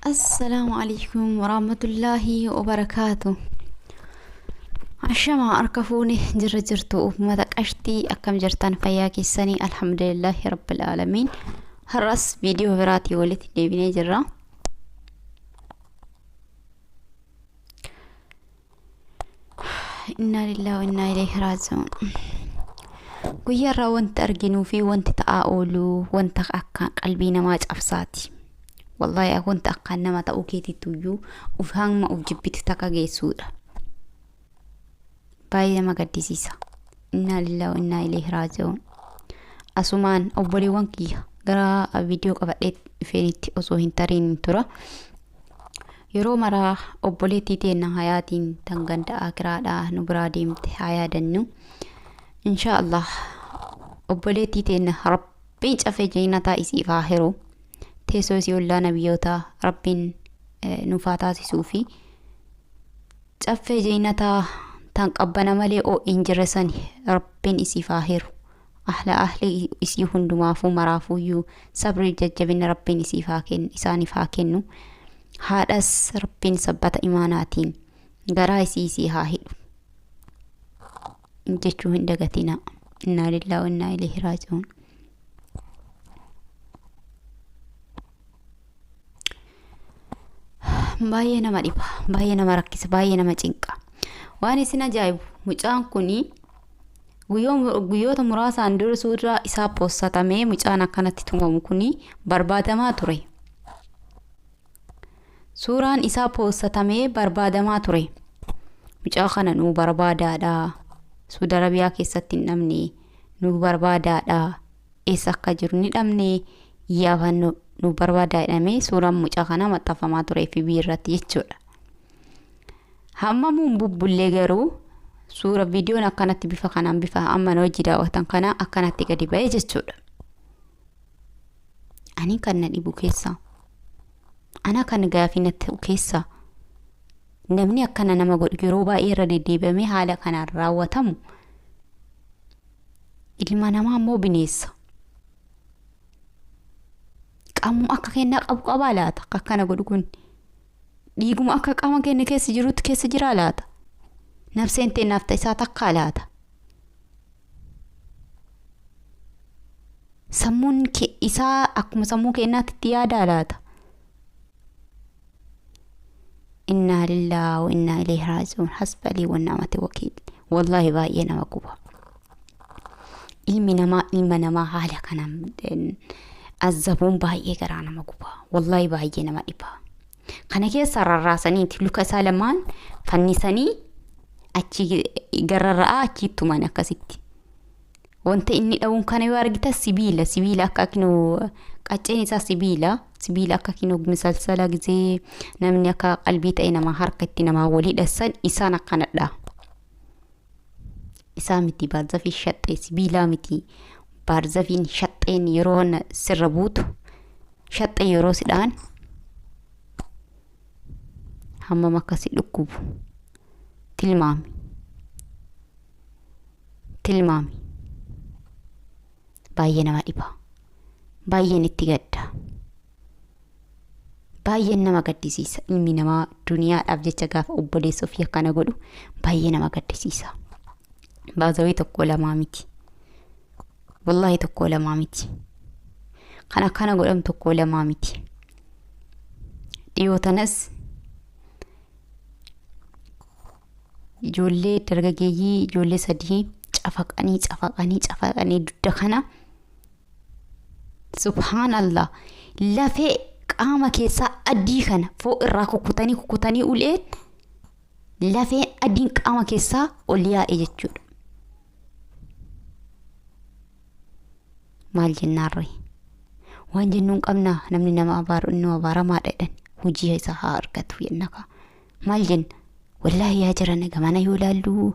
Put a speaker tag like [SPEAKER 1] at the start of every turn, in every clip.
[SPEAKER 1] السلام عليكم ورحمة الله وبركاته. عشما أركفوني جرتو مدك أشتي أكم جرتان فياكي السني الحمد لله رب العالمين. هرس فيديو براتي ولتي ديبيني جرا إنا لله وإنا إليه راجعون. ويرى وانت أرجنو في وانت تقاولو وانت أكا قلبينا ماج أفساتي والله أكون تأقنا ما تأوكيتي تويو وفهان ما أوجبت تكاجي سورة بايدا ما قد سيسا. إنا لله وإنا إليه راجعون. أسومان أولي وانكي غرا فيديو قبلت فينيتي أصوهن تارين ترى يرو مرا أولي تينا حياتين تنغند آكرادا نبراديم تحيا دنو إن شاء الله. أولي تينا ربين جافي جينتا إسي فاهرو تيسوسي ولا نبيوتا ربين نفاتاتي سوفي جافي جينتا تنقبنا ملي أو إنجرساني ربين إسي فاهرو أحلى أهلي إسي هندمافو مرافو يو صبر ججبين ربين إسي فاكن إساني فاكنو هادس ربين سبت إيماناتين غرا إسي هاهد انجتشو هندقتنا. إنا لله وإنا إليه راجعون. baay'ee nama dhiba, baay'ee nama rakkisa, baay'ee nama cinqa. Waan isin ajaa'ibu mucaan kuni guyyoota muraasaan dura suuraa isaa postatamee mucaan akkanatti tumamu kuni barbaadamaa ture. Suuraan isaa postatamee barbaadamaa ture. Mucaa kana nu barbaadaadha. Suudi Arabiyaa keessatti hin dhabne nu barbaadaadha. Eessa akka jiru ni dhabne yaafannu nu barbaadaadhame suuraan mucaa kana maxxanfamaa ture FB irratti jechuudha. Hamma mun bubbullee garuu suura viidiyoon akkanatti bifa kanaan bifa amma hojii daawwatan kana akkanatti gadi ba'ee jechuudha. Ani kan na dhibu keessa ana kan gaafii natti keessa namni akkana nama godhu yeroo baay'ee irra deddeebi'amee haala kanaan raawwatamu ilma namaa immoo bineessa. Qaamuma akka kennaa qabu qabaa laata akkana godhu kun dhiiguma akka qaama keenya keessa jirutti keessa jira laata nafseen teennaaf isaa takkaa laata sammuun isaa akkuma sammuu keenyaatti itti yaadaa laata. إنا لله وإنا إليه راجعون. حسب لي ونعمة وكيل. والله باقي نما قبا ilmi namaa haala kanaan azabuun baay'ee garaa nama guba. Wallahi baay'ee nama dhiba. Kana keessa rarraasaniiti luka isaa lamaan fannisanii achi gararraa achi tuman akkasitti. Wanta inni dhawuun kana yoo argita sibiila akka kinoo qacceen isaa sibiila akka kinoo misalsala gizee namni akka qalbii ta'e nama harka itti nama walii dhassan isaan akkanadha. Isaa miti baarzafi shaxxee sibiila miti. Baarzafiin shaxxeen yeroo sirra buutu shaxxee yeroo sidhaan hammam akkasi dhukkubu tilmaami baay'ee nama dhiba. Baay'een itti gadda. baay'ee nama gaddisiisa ilmi namaa duniyaadhaaf jecha gaafa obboleessa ofii akkana godhu baay'ee nama gaddisiisa. Baazawii tokko lamaa miti. Wallahi tokko lamaa miti. Kan akkana godhamu tokko lamaa miti. Dhiyootanas ijoollee dargaggeeyyii ijoollee sadii cafaqanii dudda kana subhaanallah lafee qaama keessaa adii kana foo irraa kukkutanii uleen lafeen adiin qaama keessaa ol yaa'e jechuudha. Maal jennaarre waan jennuun qabna namni nama abaaru inni abaaramaa dhedhan hojii isaa haa argatu yennaka maal jenna wallahi yaa jiran gamana yoo laallu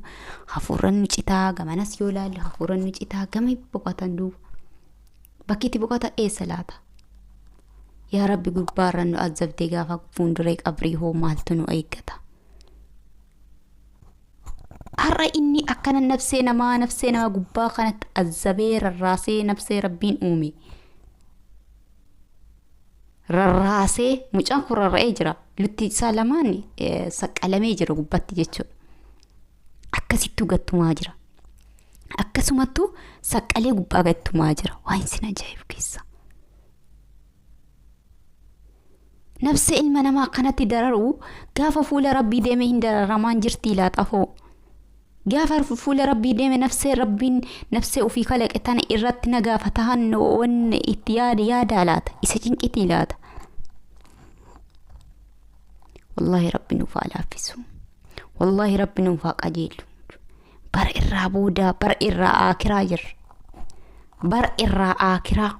[SPEAKER 1] hafuuran nu citaa gamanas yoo laallu hafuuran nu citaa gama boqotan duuba bakkiitti boqota eessa laata yaa rabbi gubbaarran nu azabdee gaafa fuunduree qabrii hoo maaltu nu eeggata. Har'a inni akkana nafsee nama gubbaa kanatti azabee rarraasee nafsee rabbiin uume rarraasee mucaan kun rarra'ee jira lutti isaa lamaan saqqalamee jira gubbatti jechuudha. Akkasittuu gattumaa jira akkasumattuu saqqalee gubbaa gattumaa jira waan isin ajaa'ibu keessa. Nafsee ilma namaa akkanatti dararu gaafa fuula rabbii deemee hin dararamaan jirti laaxafoo. Gaafa fuula rabbii deeme nafsee ofii kalaqe tana irratti na gaafa tahan wanni itti yaada laata isa cinqitii laata. Wallahi rabbi nuuf haa laaffisu. Wallahi rabbi nuuf haa qajeelu. Bara irraa booda bara irraa aakiraa jirra. Bara irraa aakiraa.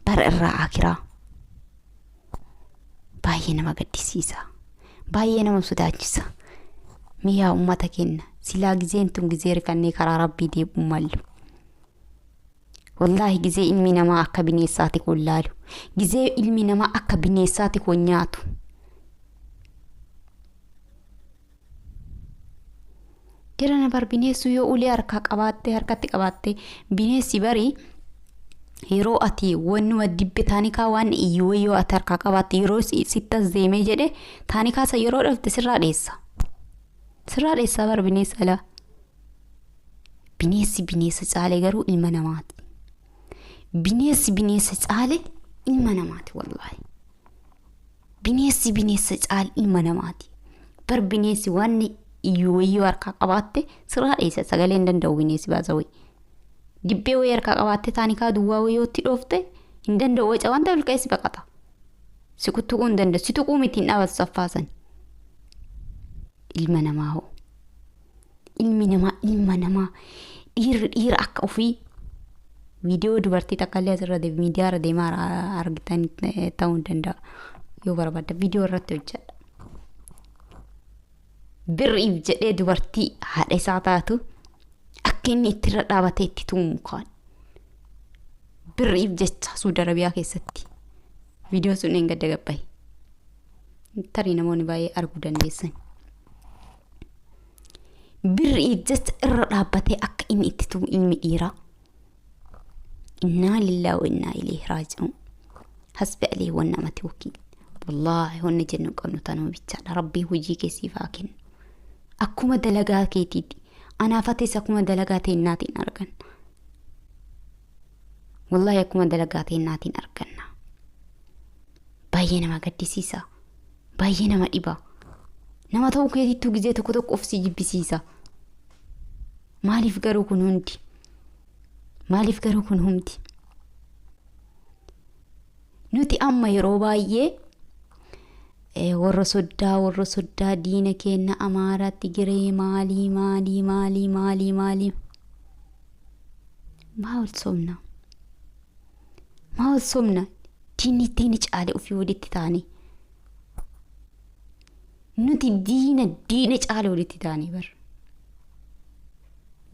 [SPEAKER 1] Bara irraa aakiraa. Baay'ee nama gaddisiisa. Baay'ee nama sodaachisa. Miyaa ummata kenna silaa gizeen tun gizee rifannee karaa rabbii deebi'u mallu. Wallahi gizee ilmi namaa akka bineessaati kun laalu. Gizee ilmi namaa akka bineessaati kun nyaatu. Jirana bar bineessu yoo ulee harkatti qabaatte bineessi barii yeroo ati wannuma dibbe taanikaa waan iyyuu yoo ati harkaa qabaatte yeroo sittas deemee jedhe taanikaa isa yeroo dhufte sirraa dheessa. Sirraa dheessaa bar bineessa laa. Bineessa caalee garuu ilma namaati. Bineessa caalee ilma namaati wallahi. Bineessa caalee ilma namaati. Bar bineessi waan iyyuu harkaa qabaatte sirraa dheessa sagalee hin danda'u bineessi baasawee. Dibbee wayii harkaa qabaatte taanikaa duwwaa wayii yoo itti dhoofte hin danda'u waca wanta bilqeessi baqata. Si kuttuquu hin danda'u si tuquu miti hin dhaabatu saffaasan. Ilma namaa hoo. Ilma namaa dhiira akka ofii viidiyoo dubartii takkaallee asirra miidiyaa irra deemaa argitan ta'uu hin danda'a yoo barbaadda viidiyoo irratti hojjedha. Birriif jedhee dubartii haadha isaa taatu akka inni ittirra dhaabatee itti tumu kaan. Birriif jecha Suudi Arabiyaa keessatti viidiyoo sun hin gadda gabbaye. Tarii namoonni baay'ee arguu dandeessan. Birriif jecha irra dhaabbatee akka inni itti tumu ilmi dhiiraa. Innaa lillahi wa innaa ilayhi raaji'uun. Hasbi alayhi wa ni'mati wakiil. Wallahi wanni jennu qabnu tanuma bichaadha. Rabbii hojii keessiif haa kennu. Akkuma dalagaa keetiiti. Anaafates akkuma dalagaa teennaatiin arganna. Wallahi akkuma dalagaa teennaatiin arganna. Baay'ee nama gaddisiisa. Baay'ee nama dhiba. Nama ta'uu keetittuu gizee tokko of si jibbisiisa. Maaliif garuu kun hundi? Maaliif garuu kun hundi? Nuti amma yeroo baay'ee warra soddaa diina kenna Amaaraatti giree maalii maal somna diinni caale ofii walitti taane nuti diina caale walitti taane bar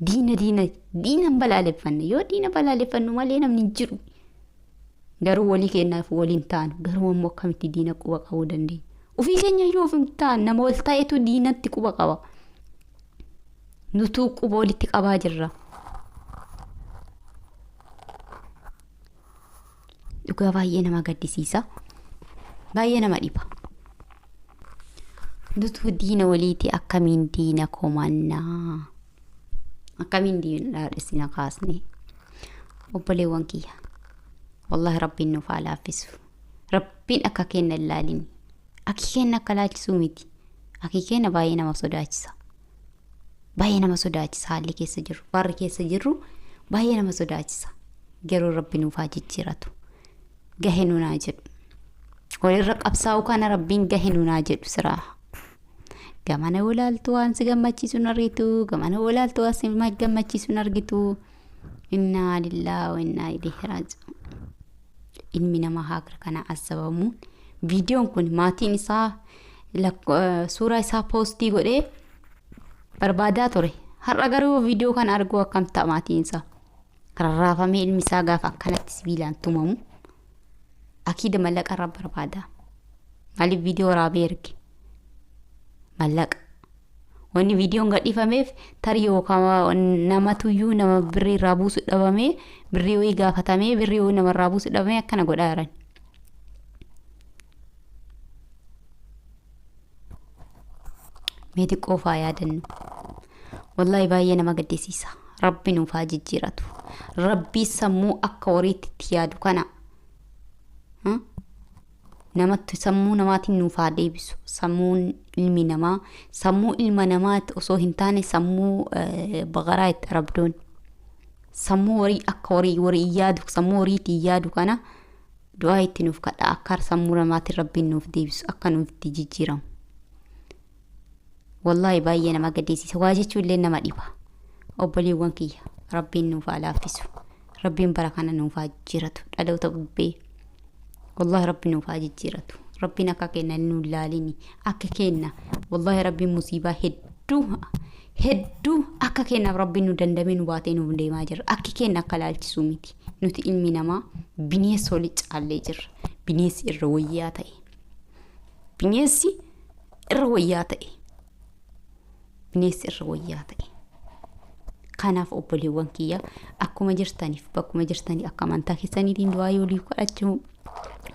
[SPEAKER 1] diinan balaaleffanne yoo diina balaaleffannu malee namni hin jiru garuu walii kennaaf waliin taanu garuu ammoo akkamitti diina quba qabuu dandeenya. Ofii keenya yoo ofin taan nama wal ta'etu diinatti quba qaba. Nutu quba walitti qabaa jirra. dhugaa baay'ee nama gaddisiisa, baay'ee nama dhiba. Nutu diina waliiti akkamiin diina komannaa, akkamiin diina dhisina kaasne. Obboleewwan kiyya wallahi rabbiin nuuf haa laaffisu. Rabbiin akka kenna ilaalini, akki kenna akka laalchisuu miti. Akki kenna baay'ee nama sodaachisa, baay'ee nama sodaachisa. Haalli keessa jirru, barri keessa jirru baay'ee nama sodaachisa. Garuu rabbi nuuf haa jijjiiratu, gahee nunaa jedhu. Walirra qabsaa'u kana rabbiin gahee nunaa jedhu siraa. Gamana walaaltu waan si gammachiisu argitu, gamana walaaltu waan si gammachiisu argitu. Inna lillahi wa inna ilaihi raaji'uun. Ilmi namaa haakira kana asabamuun viidiyoon kun maatiin isaa suuraa isaa poostii godhee barbaadaa ture. Har'a garuu viidiyoo kana arguu akkam ta'a maatiin isaa. Rarraafamee ilmi isaa gaafa akkanatti sibiilaan tumamu akiida mallaqa irraa barbaada. Maaliif viidiyoo waraabee erge? Mallaqa. Wanni viidiyoon gadhiifameef tarii yookaan nama tuyyuu nama birrii irraa buusu dhabamee birrii wayii gaafatamee birrii wayii nama irraa buusu dhabamee akkana godhaa jiran. Meeti qofaa yaadannu. Wallahi baay'ee nama gaddisiisa. Rabbi nuuf haa jijjiiratu. Rabbi sammuu akka horiitti itti yaadu kana namatti sammuu namaatiin nuuf haa deebisu. Sammuun ilmi namaa sammuu ilma namaatti osoo hin taane sammuu baqaraa itti arabdoon. Sammuu horii akka horii yaadu, sammuu horiitti yaadu kana du'aa itti nuuf kadha akka sammuu namaatiin rabbiin nuuf deebisu, akka nuuf itti jijjiiramu. Wallahi baay'ee nama gaddisiisa. Waa jechuun illee nama dhiba. Obboleewwan kiyya rabbiin nuuf haa laaffisu. Rabbiin bara kana nuuf haa jijjiiratu. Dhaloota bubbee wallahi rabbiin nuuf haa jijjiiratu. Rabbiin akka kenna nu ilaalini, akka kenna. Wallahi rabbiin musiibaa hedduu akka kennaaf rabbiin nu dandamee nu baatee nuuf deemaa jira. Akka kenna akka laalchisuu miti. Nuti ilmi namaa bineensa oli caallee jirra. Bineensi irra wayyaa ta'e. Bineensi irra wayyaa ta'e. Bineensi irra wayyaa ta'e. Kanaaf obboleewwan kiyya akkuma jirtaniif bakkuma jirtanii akka amantaa keessaniitiin du'aa waliif kadhachuu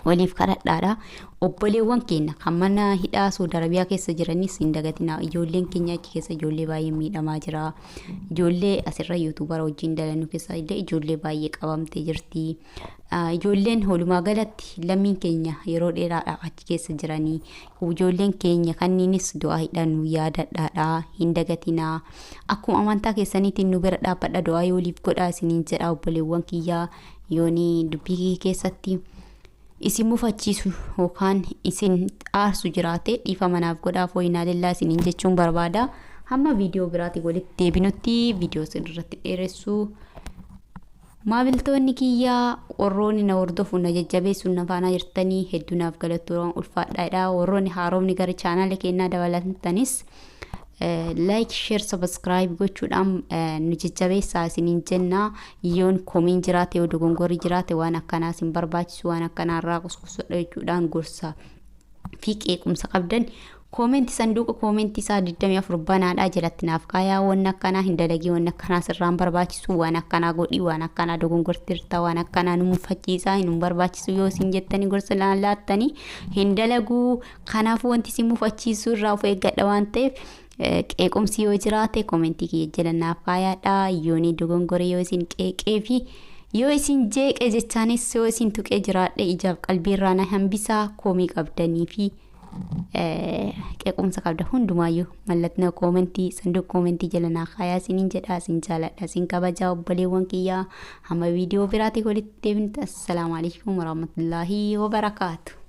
[SPEAKER 1] waliif kadhadhaadha. Obboleewwan keenya kan mana hidhaa Saudi Arabiyaa keessa jiranis hin dagatinaa. Ijoolleen keenya achi keessa ijoollee baay'ee miidhamaa jira. Ijoollee asirra yuutuubara wajjin dalannu keessa illee ijoollee baay'ee qabamtee jirti. Ijoolleen walumaa galatti lammiin keenya yeroo dheeraadhaaf achi keessa jiranii. Ijoolleen keenya kanniinis du'aa hidhannu yaadadhaadha, hin dagatinaa. Akkuma amantaa keessaniitiin nu bira dhaabbadha, du'aa waliif godhaa isiniin jedha obboleewwan kiyyaa. Yooni dubbii keessatti isin mufachiisu yookaan isin aarsu jiraate dhiifama naaf godhaa fooyinaa lillaa isiniin jechuun barbaada. Hamma viidiyoo biraatii walitti deebinutti viidiyoo irratti dheeressuu. Maamiltoonni kiyyaa warroonni na hordofu na jajjabeessuun na faana jirtanii hedduu naaf galatoomaa ulfaadhaadha. Warroonni haaromni gara chaanaala keenyaa dabalatanis like, share, subscribe gochuudhaan nu jajjabeessaa isiniin jenna. Yoon komiin jiraate yoo dogongorri jiraate waan akkanaa isin barbaachisu waan akkanaarraa kuskusuudha jechuudhaan gorsa fi qeequmsa qabdan koomenti sanduuqa koomenti isaa 24 banaadhaa jalatti naaf kaayaa. Waan akkanaa hin dalagii, waan akkanaa sirraan barbaachisu, waan akkanaa godhii, waan akkanaa dogongortirta, waan akkanaa nu mufachiisaa hin barbaachisu yoo isin jettanii gorsa laattanii hin dalaguu. Kanaaf wanti isin mufachiisu irraa of eeggadha waan ta'eef qeequmsi yoo jiraate koomentii kiyya jala naaf kaayaadha. Yooni dogongore yoo isin qeeqee fi yoo isin jeeqe jechaanis yoo isin tuqee jiraadhe ijaaf qalbiirraa na hambisaa. Koomii qabdanii fi qeequmsa qabda hundumaayyuu mallattoo koomentii sanduuqa koomentii jala naaf kaayaa isiniin jedha. Isin jaaladha, isin kabajaa obboleewwan kiyyaa. Hamma viidiyoo biraatii walitti deebinutti assalaamu alaikum warahmatullaahi wabarakaatu.